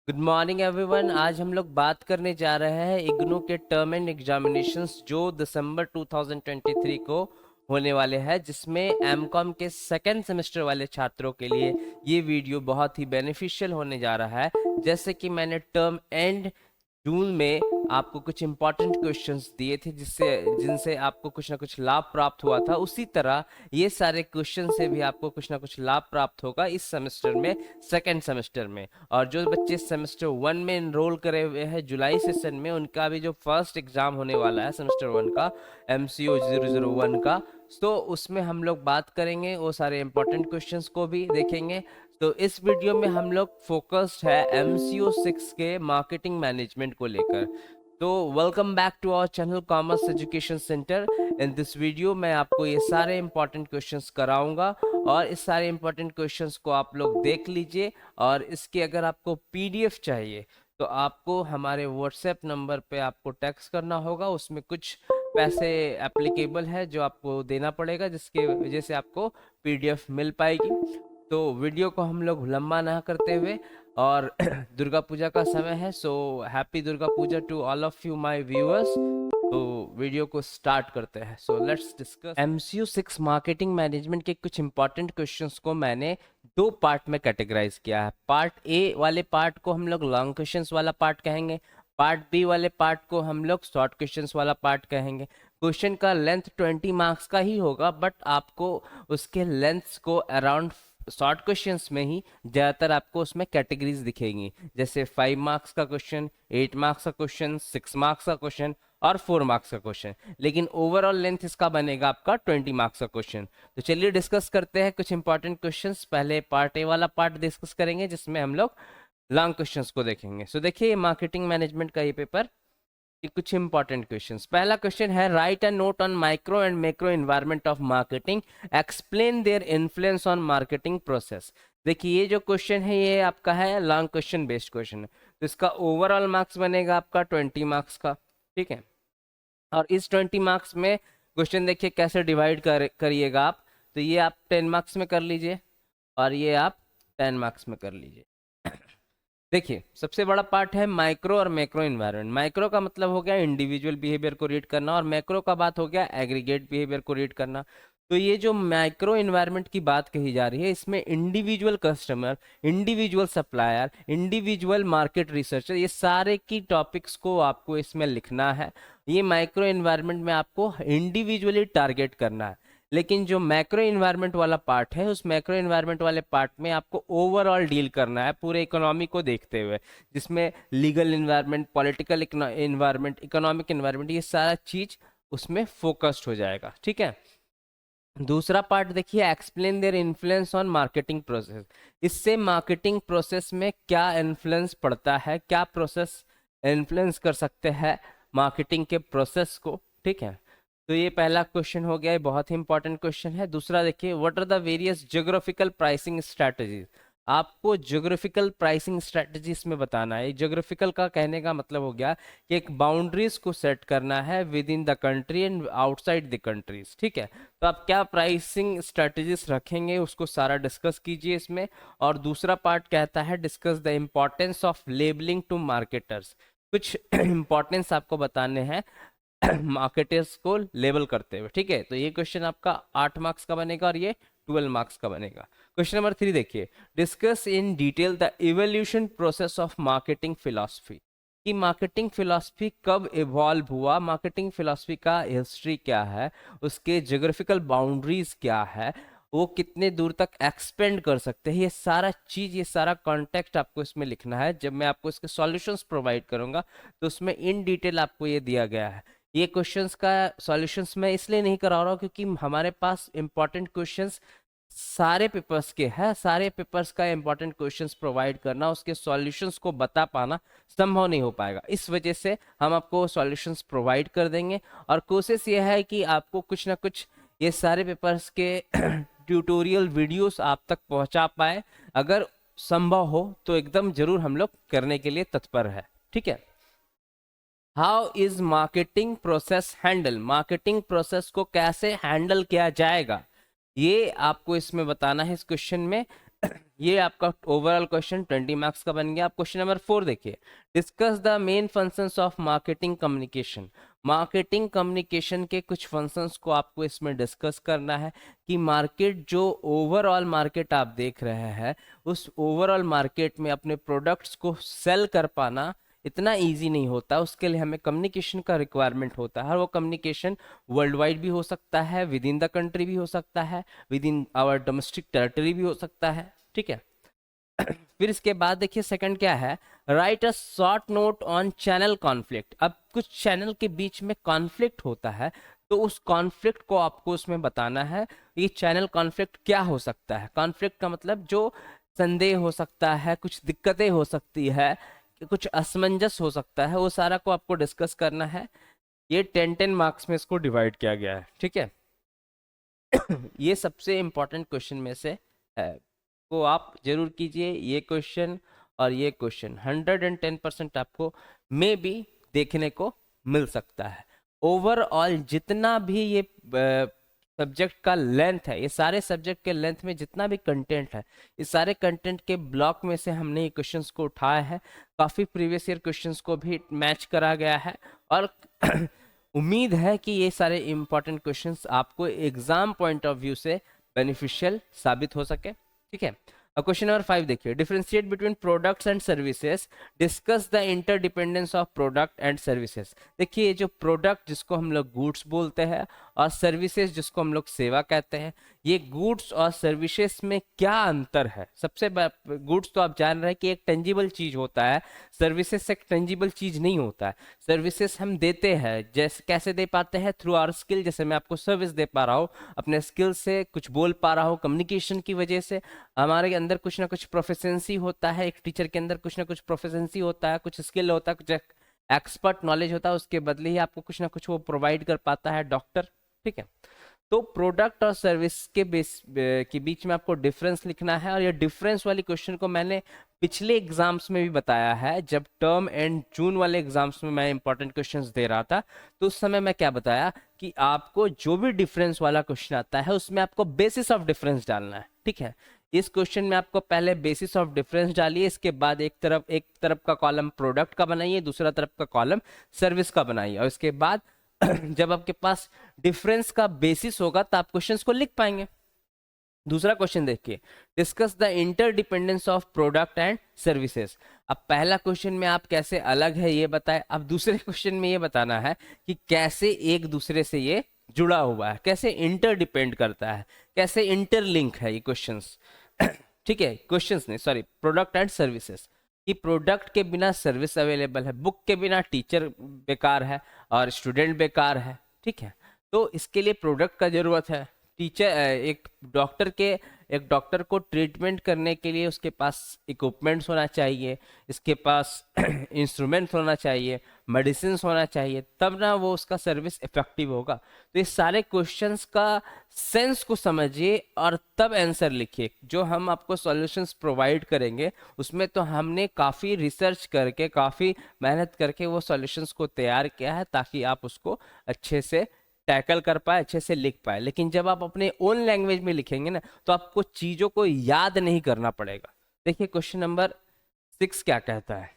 Good morning everyone. आज हम लोग बात करने जा रहे हैं इग्नू के टर्म एंड एग्जामिनेशंस जो दिसंबर 2023 को होने वाले हैं, जिसमें एमकॉम के सेकेंड सेमेस्टर वाले छात्रों के लिए ये वीडियो बहुत ही बेनिफिशियल होने जा रहा है। जैसे कि मैंने टर्म एंड जून में आपको कुछ इंपॉर्टेंट क्वेश्चंस दिए थे जिनसे आपको कुछ ना कुछ लाभ प्राप्त हुआ था, उसी तरह ये सारे क्वेश्चन से भी आपको कुछ ना कुछ लाभ प्राप्त होगा इस सेमेस्टर में, सेकेंड सेमेस्टर में। और जो बच्चे सेमेस्टर 1 में एनरोल करे हुए हैं जुलाई सेशन में, उनका भी जो फर्स्ट एग्जाम होने वाला है सेमेस्टर 1 का, MCO 001 का, तो उसमें हम लोग बात करेंगे, वो सारे इंपॉर्टेंट क्वेश्चंस को भी देखेंगे। तो इस वीडियो में हम लोग फोकस्ड है MCO 6 के मार्केटिंग मैनेजमेंट को लेकर। तो welcome back to our channel commerce education centre. In this video मैं आपको ये सारे इंपॉर्टेंट क्वेश्चंस कराऊंगा और इस सारे इंपॉर्टेंट क्वेश्चंस को आप लोग देख लीजिए। और इसके अगर आपको PDF चाहिए तो आपको हमारे व्हाट्सएप नंबर पे आपको टेक्स्ट करना होगा। उसमें कुछ पैसे एप्लीकेबल है जो आपको देना पड़ेगा, जिसके वजह से आपको PDF मिल पाएगी। तो वीडियो को हम लोग लंबा ना करते हुए, और दुर्गा पूजा का समय है, so happy Durga Puja to all of you my viewers. तो वीडियो को स्टार्ट करते हैं। So let's discuss MCO 6 marketing management के कुछ इंपॉर्टेंट क्वेश्चंस को मैंने दो पार्ट में कैटेगराइज किया है। पार्ट ए वाले पार्ट को हम लोग लॉन्ग क्वेश्चंस वाला पार्ट कहेंगे, पार्ट बी वाले पार्ट को हम लोग शॉर्ट क्वेश्चंस वाला पार्ट कहेंगे। क्वेश्चन का लेंथ 20 मार्क्स का ही होगा, बट आपको उसके लेंथ्स को अराउंड शॉर्ट क्वेश्चंस में ही ज़्यादातर आपको उसमें कैटेगरीज दिखेंगी, जैसे 5 मार्क्स का क्वेश्चन, 8 मार्क्स का क्वेश्चन, 6 मार्क्स का क्वेश्चन और 4 मार्क्स का क्वेश्चन। लेकिन ओवरऑल लेंथ इसका बनेगा आपका 20 मार्क्स का क्वेश्चन। तो चलिए डिस्कस करते हैं कुछ इंपॉर्टेंट क्वेश्चंस। पहले पार्ट ए वाला पार्ट डिस्कस करेंगे, जिसमें हम लोग लॉन्ग क्वेश्चंस को देखेंगे। सो देखिए मार्केटिंग मैनेजमेंट का ये पेपर कि कुछ इंपॉर्टेंट क्वेश्चंस। पहला क्वेश्चन है, right a note on micro and macro environment of marketing, explain their influence on marketing process. देखिए ये जो क्वेश्चन है ये आपका है लॉन्ग क्वेश्चन बेस्ड क्वेश्चन है, तो इसका ओवरऑल मार्क्स बनेगा आपका 20 मार्क्स का। ठीक है, और इस 20 मार्क्स में क्वेश्चन देखिए कैसे डिवाइड करिएगा आप। तो ये आप 10 मार्क्स में कर लीजिए और ये आप 10 मार्क्स में कर लीजिए। देखिए सबसे बड़ा पार्ट है माइक्रो और मैक्रो एनवायरनमेंट। माइक्रो का मतलब हो गया इंडिविजुअल बिहेवियर को रीड करना, और मैक्रो का बात हो गया एग्रीगेट बिहेवियर को रीड करना। तो ये जो माइक्रो एनवायरनमेंट की बात कही जा रही है, इसमें individual customer, individual supplier, individual market researcher, ये सारे की टॉपिक्स को आपको इसमें लिखना है। ये माइक्रो एनवायरनमेंट में आपको इंडिविजुअली टारगेट करना है। लेकिन जो मैक्रो इन्वायरमेंट वाला पार्ट है, उस मैक्रो इन्वायरमेंट वाले पार्ट में आपको ओवरऑल डील करना है पूरे इकोनॉमी को देखते हुए, जिसमें legal environment, political environment, economic environment, ये सारा चीज उसमें फोकस्ड हो जाएगा। ठीक है, दूसरा पार्ट देखिए, explain their influence on marketing process. इससे मार्केटिंग प्रोसेस में क्या इन्फ्लुएंस पड़ता है, क्या प्रोसेस इन्फ्लुएंस कर सकते हैं मार्केटिंग के प्रोसेस को। ठीक है, तो ये पहला क्वेश्चन हो गया, ये बहुत ही इंपॉर्टेंट क्वेश्चन है। दूसरा देखिए, what are the various geographical pricing strategies. आपको ज्योग्राफिकल प्राइसिंग स्ट्रेटजीज में बताना है। ज्योग्राफिकल का कहने का मतलब हो गया कि एक बाउंड्रीज को सेट करना है with in the country and outside the countries. ठीक है, तो आप क्या प्राइसिंग स्ट्रेटजीज रखेंगे उसको सारा डिस्कस कीजिए इसमें। और दूसरा पार्ट कहता है, discuss the importance of labelling to marketers. कुछ इंपॉर्टेंस आपको बताने हैं मार्केटर्स को लेबल करते हुए। ठीक है, तो ये क्वेश्चन आपका 8 मार्क्स का बनेगा और ये 12 मार्क्स का बनेगा। क्वेश्चन नंबर 3 देखिए, discuss in detail the evolution process of marketing philosophy. कि मार्केटिंग फिलॉसफी कब इवॉल्व हुआ, मार्केटिंग फिलॉसफी का हिस्ट्री क्या है, उसके ज्योग्राफिकल बाउंड्रीज क्या है, वो कितने दूर तक एक्सपेंड कर सकते हैं, ये सारा चीज, ये सारा कॉन्टेक्स्ट आपको इसमें लिखना है। जब मैं आपको इसके सॉल्यूशंस प्रोवाइड करूंगा तो उसमें इन डिटेल आपको ये दिया गया है। ये क्वेश्चंस का सॉल्यूशंस मैं इसलिए नहीं करा रहा हूँ क्योंकि हमारे पास इंपॉर्टेंट क्वेश्चंस सारे पेपर्स के हैं। सारे पेपर्स का इंपॉर्टेंट क्वेश्चंस प्रोवाइड करना, उसके सॉल्यूशंस को बता पाना संभव नहीं हो पाएगा। इस वजह से हम आपको सॉल्यूशंस प्रोवाइड कर देंगे, और कोशिश ये है कि आपको कुछ ना कुछ ये सारे पेपर्स के ट्यूटोरियल वीडियोस आप तक पहुंचा पाए। अगर संभव हो तो एकदम जरूर हम लोग करने के लिए तत्पर है। ठीक है, how is marketing process handle. Marketing process को कैसे हैंडल किया जाएगा, ये आपको इसमें बताना है इस क्वेश्चन में। ये आपका ओवरऑल क्वेश्चन 20 मार्क्स का बन गया। आप क्वेश्चन नंबर 4 देखिए, discuss the main functions of marketing communication. Marketing communication के कुछ फंक्शंस को आपको इसमें डिस्कस करना है कि मार्केट, जो ओवरऑल मार्केट आप देख रहे हैं, उस ओवरऑल मार्केट में अपने प्रोडक्ट्स को सेल कर पाना इतना इजी नहीं होता। उसके लिए हमें कम्युनिकेशन का रिक्वायरमेंट होता है, और वो कम्युनिकेशन वर्ल्ड वाइड भी हो सकता है, विद इन द कंट्री भी हो सकता है, within our domestic territory भी हो सकता है, ठीक है। फिर इसके बाद देखिए सेकंड क्या है, right a short note on channel conflict. अब कुछ चैनल के बीच में कॉन्फ्लिक्ट होता है, तो उस कॉन्फ्लिक्ट को आपको उसमें बताना है। ये चैनल कॉन्फ्लिक्ट क्या हो सकता है? कॉन्फ्लिक्ट का मतलब जो संदेह हो सकता है, कुछ दिक्कतें हो सकती है, कुछ असमंजस हो सकता है, वो सारा को आपको डिस्कस करना है। ये 10-10 मार्क्स में इसको डिवाइड किया गया है, ठीक है। ये सबसे इंपॉर्टेंट क्वेश्चन में से है, को आप जरूर कीजिए। ये क्वेश्चन और ये क्वेश्चन 110% आपको मे बी देखने को मिल सकता है। ओवरऑल जितना भी ये सब्जेक्ट का लेंथ है, ये सारे सब्जेक्ट के लेंथ में जितना भी कंटेंट है, इस सारे कंटेंट के ब्लॉक में से हमने ये क्वेश्चंस को उठाया है। काफ़ी प्रीवियस ईयर क्वेश्चंस को भी मैच करा गया है, और उम्मीद है कि ये सारे इंपॉर्टेंट क्वेश्चंस आपको एग्जाम पॉइंट ऑफ व्यू से बेनिफिशियल साबित हो सके, ठीक है। अब क्वेश्चन नंबर 5 देखिए, differentiate between products and services, discuss the interdependence of product and services. देखिए, ये जो प्रोडक्ट जिसको हम लोग गुड्स बोलते हैं, और सर्विसेज जिसको हम लोग सेवा कहते हैं, ये गुड्स और सर्विसेज में क्या अंतर है? सबसे गुड्स तो आप जान रहे हैं कि एक टेंजिबल चीज होता है, सर्विसेज एक टेंजिबल चीज नहीं होता है। सर्विसेज हम देते हैं, जैसे कैसे दे पाते हैं? Through our skill. जैसे मैं आपको सर्विस दे पा रहा हूँ, अपने स्किल से कुछ बोल पा रहा हूँ, कम्युनिकेशन की वजह से हमारे अंदर कुछ ना कुछ प्रोफिशिएंसी होता है, एक टीचर के अंदर कुछ ना कुछ प्रोफिशिएंसी होता है, कुछ स्किल होता है, कुछ एक्सपर्ट नॉलेज होता है, उसके बदले ही आपको कुछ ना कुछ वो प्रोवाइड कर पाता है डॉक्टर, ठीक है। तो प्रोडक्ट और सर्विस के के बीच में आपको डिफरेंस लिखना है, और ये डिफरेंस वाली क्वेश्चन को मैंने पिछले एग्जाम्स में भी बताया है। जब टर्म एंड जून वाले एग्जाम्स में मैं इंपॉर्टेंट क्वेश्चंस दे रहा था, तो उस समय मैं क्या बताया कि आपको जो भी डिफरेंस वाला क्वेश्चन आता है, उसमें आपको बेसिस ऑफ डिफरेंस डालना है, ठीक है। इस क्वेश्चन में आपको पहले बेसिस ऑफ डिफरेंस डालिए, इसके बाद एक तरफ का कॉलम प्रोडक्ट का बनाइए, दूसरा तरफ का कॉलम सर्विस का बनाइए, और इसके बाद जब आपके पास डिफरेंस का बेसिस होगा तो आप क्वेश्चंस को लिख पाएंगे। दूसरा क्वेश्चन देखिए, discuss the interdependence of product and services. अब पहला क्वेश्चन में आप कैसे अलग है ये बताएं, अब दूसरे क्वेश्चन में ये बताना है कि कैसे एक दूसरे से ये जुड़ा हुआ है, कैसे इंटरडिपेंड करता है, कैसे इंटरलिंक है ये क्वेश्चंस। ठीक है, क्वेश्चंस नहीं, सॉरी, प्रोडक्ट एंड सर्विसेज। कि प्रोडक्ट के बिना सर्विस अवेलेबल है, बुक के बिना टीचर बेकार है और स्टूडेंट बेकार है, ठीक है। तो इसके लिए प्रोडक्ट का जरूरत है। एक डॉक्टर को ट्रीटमेंट करने के लिए उसके पास इक्विपमेंट्स होना चाहिए, इसके पास इंस्ट्रूमेंट्स होना चाहिए, मेडिसिन होना चाहिए, तब ना वो उसका सर्विस इफेक्टिव होगा। तो ये सारे क्वेश्चंस का सेंस को समझिए और तब आंसर लिखिए। जो हम आपको सॉल्यूशंस प्रोवाइड करेंगे उसमें तो हमने काफ़ी रिसर्च करके, काफ़ी मेहनत करके वो सॉल्यूशंस को तैयार किया है, ताकि आप उसको अच्छे से टैकल कर पाए, अच्छे से लिख पाए। लेकिन जब आप अपने ओन लैंग्वेज में लिखेंगे ना, तो आपको चीजों को याद नहीं करना पड़ेगा। देखिए क्वेश्चन नंबर 6 क्या कहता है।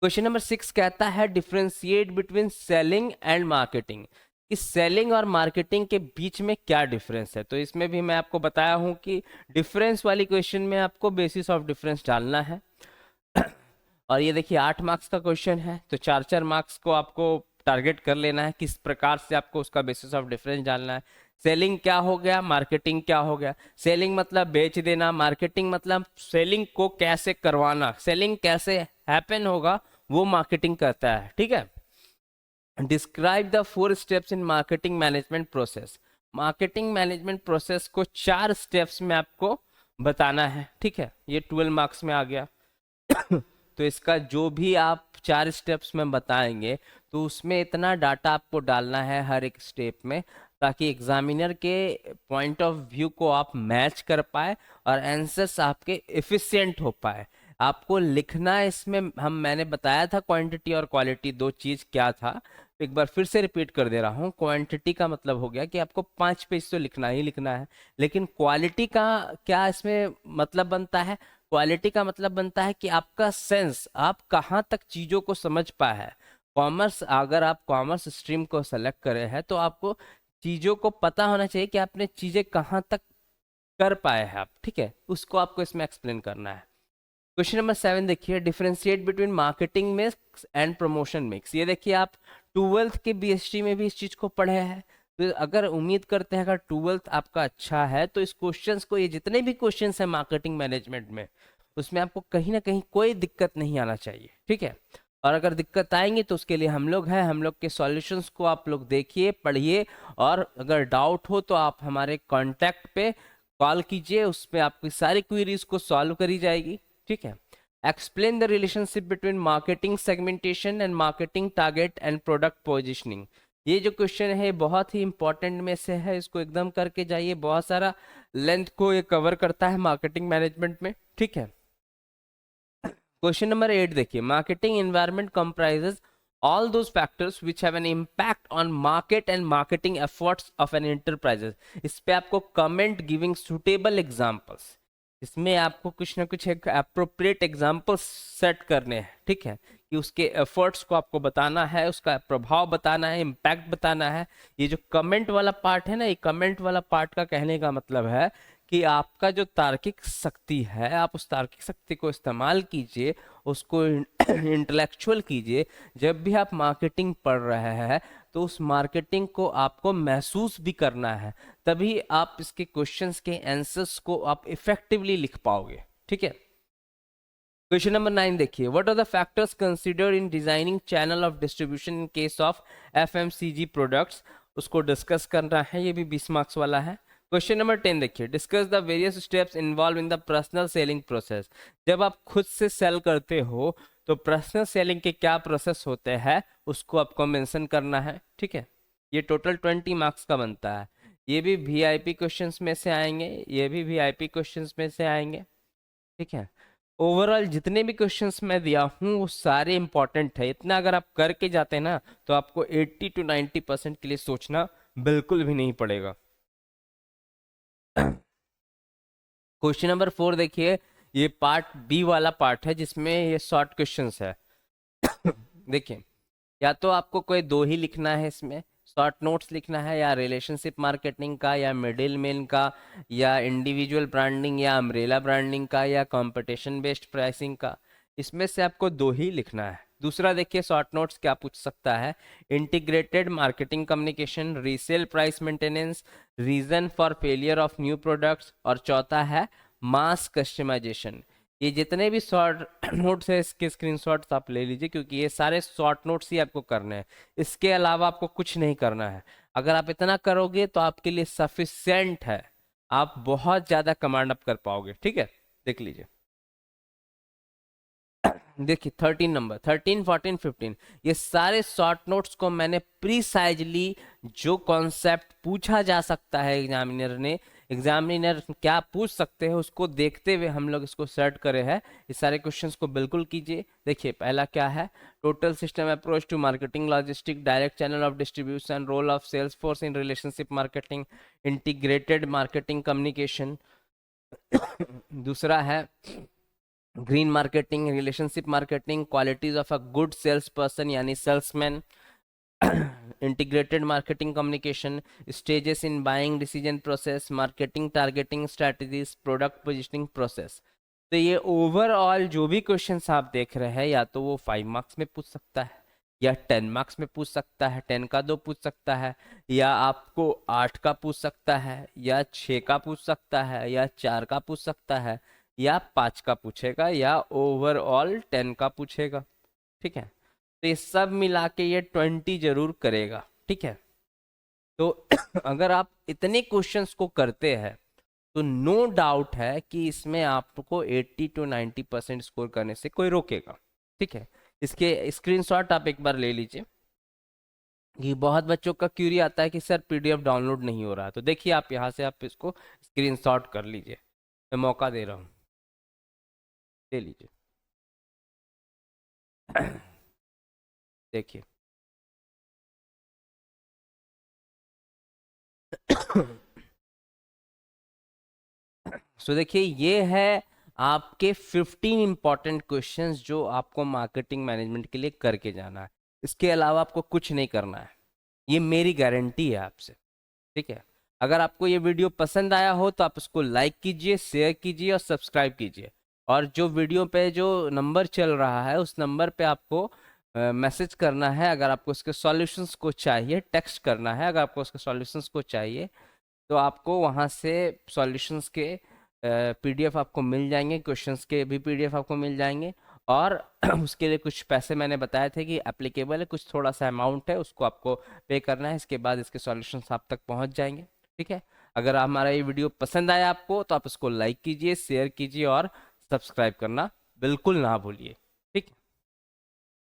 क्वेश्चन नंबर 6 कहता है differentiate between selling and marketing. कि सेलिंग और मार्केटिंग के बीच में क्या डिफरेंस है। तो इसमें भी मैं आपको बताया हूं कि डिफरेंस वाली क्वेश्चन में आपको बेसिस ऑफ डिफरेंस डालना है। और ये देखिए 8 मार्क्स का क्वेश्चन है, तो 4-4 मार्क्स को आपको टारगेट कर लेना है, किस प्रकार से आपको उसका बेसिस ऑफ डिफरेंस डालना है। सेलिंग क्या हो गया, मार्केटिंग क्या हो गया। सेलिंग मतलब बेच देना, मार्केटिंग मतलब सेलिंग को कैसे करवाना, सेलिंग कैसे हैपन होगा, वो मार्केटिंग करता है, ठीक है। Describe the 4 steps in marketing management process. Marketing management process को 4 स्टेप्स में आपको बताना है, ठीक है। ये 12 मार्क्स में आ गया। तो इसका जो भी आप 4 स्टेप्स में बताएंगे, तो उसमें इतना डाटा आपको डालना है हर एक स्टेप में, ताकि एग्जामिनर के पॉइंट ऑफ व्यू को आप मैच कर पाए और आंसर्स आपके एफिशिएंट हो पाए। आपको लिखना है इसमें, मैंने बताया था क्वांटिटी और क्वालिटी दो चीज क्या था, एक बार फिर से रिपीट कर दे रहा हूँ। क्वांटिटी का मतलब हो गया कि आपको 5 पेज तो लिखना ही लिखना है, लेकिन क्वालिटी का क्या इसमें मतलब बनता है? क्वालिटी का मतलब बनता है कि आपका सेंस, आप कहाँ तक चीजों को समझ पाए है। कॉमर्स, अगर आप कॉमर्स स्ट्रीम को सेलेक्ट करे हैं तो आपको चीजों को पता होना चाहिए कि आपने चीजें कहाँ तक कर पाए हैं आप, ठीक है, उसको आपको इसमें एक्सप्लेन करना है। क्वेश्चन नंबर 7 देखिए, differentiate between marketing mix and promotion mix. ये देखिए आप 12th के बीएसटी में भी इस चीज को पढ़े हैं, तो अगर उम्मीद करते हैं अगर 12th आपका अच्छा है तो इस क्वेश्चंस को, ये जितने भी क्वेश्चंस हैं मार्केटिंग मैनेजमेंट में, उसमें आपको कहीं ना कहीं कोई दिक्कत नहीं आना चाहिए, ठीक है। और अगर दिक्कत आएंगी तो उसके लिए हम लोग हैं, हम लोग के सॉल्यूशंस को आप लोग देखिए, पढ़िए, और अगर डाउट हो तो आप हमारे कांटेक्ट पे कॉल कीजिए, उसमें आपकी सारी क्वेरीज को सॉल्व करी जाएगी, ठीक है। Explain the relationship between marketing segmentation and marketing target and product positioning. ये जो क्वेश्चन है बहुत ही इंपॉर्टेंट में से है, इसको एकदम करके जाइए, बहुत सारा लेंथ को ये कवर करता है मार्केटिंग मैनेजमेंट में, ठीक है। क्वेश्चन नंबर 8 देखिए, marketing environment comprises all those factors which have an impact on market and marketing efforts of an enterprises। इस पे आपको comment giving suitable examples, इसमें आपको कुछ ना कुछ एक appropriate examples सेट करने हैं, ठीक है, कि उसके एफर्ट्स को आपको बताना है, उसका प्रभाव बताना है, इम्पैक्ट बताना है। ये जो कमेंट वाला पार्ट है ना, ये कमेंट वाला पार्ट का कहने का मतलब है कि आपका जो तार्किक शक्ति है, आप उस तार्किक शक्ति को इस्तेमाल कीजिए, उसको इंटेलेक्चुअल कीजिए। जब भी आप मार्केटिंग पढ़ रहे हैं तो उस मार्केटिंग को आपको महसूस भी करना है, तभी आप इसके क्वेश्चंस के आंसर्स को आप इफेक्टिवली लिख पाओगे, ठीक है। क्वेश्चन नंबर 9 देखिए, what are the factors considered in designing channel of distribution in case of FMCG products. उसको डिस्कस करना है, ये भी 20 मार्क्स वाला है। क्वेश्चन नंबर 10 देखिए, discuss the various steps involve in the personal selling process. जब आप खुद से सेल करते हो तो पर्सनल सेलिंग के क्या प्रोसेस होते हैं उसको आपको मेंशन करना है, ठीक है। ये टोटल 20 मार्क्स का बनता है। ये भी वीआईपी क्वेश्चंस में से आएंगे, ये भी वीआईपी क्वेश्चंस में से आएंगे, ठीक है। ओवरऑल जितने भी क्वेश्चंस मैं दिया हूँ वो सारे इंपॉर्टेंट है, इतना अगर आप करके जाते हैं ना तो आपको 80 to 90% के लिए सोचना बिल्कुल भी नहीं पड़ेगा। क्वेश्चन नंबर 4 देखिए, ये पार्ट बी वाला पार्ट है जिसमें ये शॉर्ट क्वेश्चंस है। देखिए, या तो आपको कोई दो ही लिखना है इसमें, शॉर्ट नोट्स लिखना है, या रिलेशनशिप मार्केटिंग का, या मिडिल मैन का, या इंडिविजुअल ब्रांडिंग, या अम्ब्रेला ब्रांडिंग का, या कंपटीशन बेस्ड प्राइसिंग का। इसमें से आपको दो ही लिखना है। दूसरा देखिए, शॉर्ट नोट्स क्या पूछ सकता है, integrated marketing communication, resale price maintenance, reason for failure of new products, और चौथा है मास कस्टमाइजेशन। ये जितने भी शॉर्ट नोट्स है इसके स्क्रीनशॉट्स आप ले लीजिए, क्योंकि ये सारे शॉर्ट नोट्स ही आपको करने हैं, इसके अलावा आपको कुछ नहीं करना है। अगर आप इतना करोगे तो आपके लिए सफिशिएंट है, आप बहुत ज्यादा कमांड अप कर पाओगे, ठीक है। देख लीजिए, देखिए 13 नंबर, 13 14 15, ये सारे शॉर्ट नोट्स को मैंने प्रीसाइजली, जो कॉन्सेप्ट पूछा जा सकता है एग्जामिनर ने, एग्जामिनर क्या पूछ सकते हैं उसको देखते हुए हम लोग इसको सेट करे हैं। इस सारे क्वेश्चंस को बिल्कुल कीजिए। देखिए पहला क्या है, total system approach to marketing logistic, direct channel of distribution, role of sales force in relationship marketing, integrated marketing communication. दूसरा है green marketing, relationship marketing, qualities of a good sales person यानी salesman, integrated marketing communication, stages in buying decision process, marketing targeting strategies, product positioning process. तो ये overall जो भी questions आप देख रहे हैं, या तो वो 5 मार्क्स में पूछ सकता है, या 10 मार्क्स में पूछ सकता है, 10 का 2 पूछ सकता है, या आपको 8 का पूछ सकता है, या 6 का पूछ सकता है, या 4 का पूछ सकता है, या 5 का पूछेगा, या ओवरऑल 10 का पूछेगा, ठीक है। तो ये सब मिला के ये 20 जरूर करेगा, ठीक है। तो अगर आप इतने क्वेश्चंस को करते हैं तो नो डाउट है कि इसमें आपको 80 to 90% स्कोर करने से कोई रोकेगा, ठीक है। इसके स्क्रीनशॉट आप एक बार ले लीजिए। ये बहुत बच्चों का क्यूरी आता है कि सर पीडीएफ डाउनलोड नहीं हो रहा, तो देखिए आप यहाँ से आप इसको स्क्रीनशॉट कर लीजिए, मैं मौका दे रहा हूँ, ले लीजिए। देखिए सो देखिए ये है आपके 15 इंपॉर्टेंट क्वेश्चंस जो आपको मार्केटिंग मैनेजमेंट के लिए करके जाना है। इसके अलावा आपको कुछ नहीं करना है, ये मेरी गारंटी है आपसे। ठीक है, अगर आपको ये वीडियो पसंद आया हो तो आप उसको लाइक कीजिए, शेयर कीजिए और सब्सक्राइब कीजिए। और जो वीडियो पे जो नंबर चल रहा है उस नंबर पे आपको मैसेज करना है अगर आपको उसके सॉल्यूशंस को चाहिए, टेक्स्ट करना है अगर आपको उसके सॉल्यूशंस को चाहिए। तो आपको वहाँ से सॉल्यूशंस के पीडीएफ आपको मिल जाएंगे, क्वेश्चंस के भी पीडीएफ आपको मिल जाएंगे। और उसके लिए कुछ पैसे मैंने बताए थे कि एप्लीकेबल है, कुछ थोड़ा सा अमाउंट है उसको आपको पे करना है, इसके बाद इसके सॉल्यूशंस आप तक पहुंच जाएंगे। ठीक है, अगर हमारा ये वीडियो पसंद आया आपको तो आप इसको लाइक कीजिए, शेयर कीजिए और सब्सक्राइब करना बिल्कुल ना भूलिए।